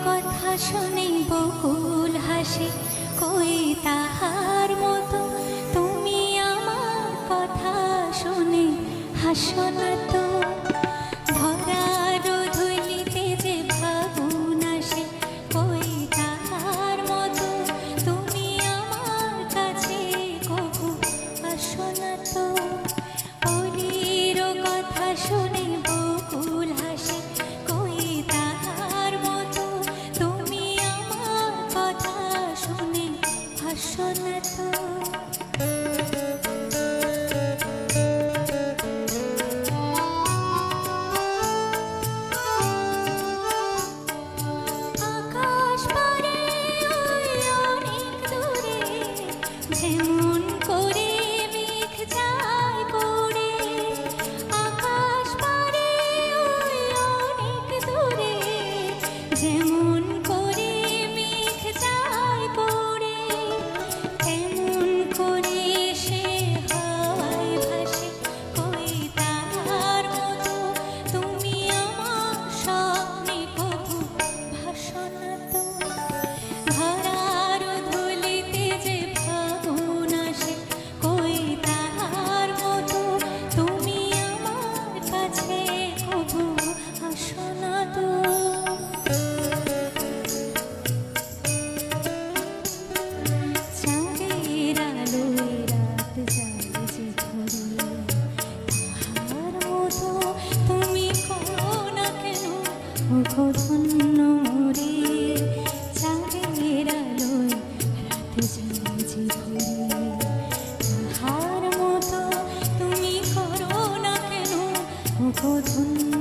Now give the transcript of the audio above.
কথা শুনে বকুল হাসে, কই তাহার মতো তুমি আমার কথা শুনে হাসো না তো। ধরার ধুলিতে যে ভাবুন আসে, কই তাহার মতো তুমি আমার কাছে কবু আসো না তো। অলির কথা শুনে বকুল হাসে, কই তাহার মতো তুমি আমার কথা শুনে হাসো না তো। আকাশ পারে ওই অনেক দূরে, যেমন করে মেঘ যায় পড়ে। আকাশ পারে ওই অনেক দূরে, যেমন করে মেঘ যায় পড়ে। তেমন করে সে হাওয়ায় ভাসে, কই তাহার মতো তুমি আমার স্বপ্নে কবু ভাসো না তো। ধরার ধুলিতে যে ভাবুন আসে, কই তাহার মতো তুমি আমার কাছে কবু আসো না তো। চাঁদের আলোয় রাত যায় যে ধরে, তাহার মতো তুমি করো না কেন ওগো ধন্য মোরে। চাঁদের আলোয় রাত যায় যে ধরে, তাহার মতো তুমি করো না কেন ওগো ধন্য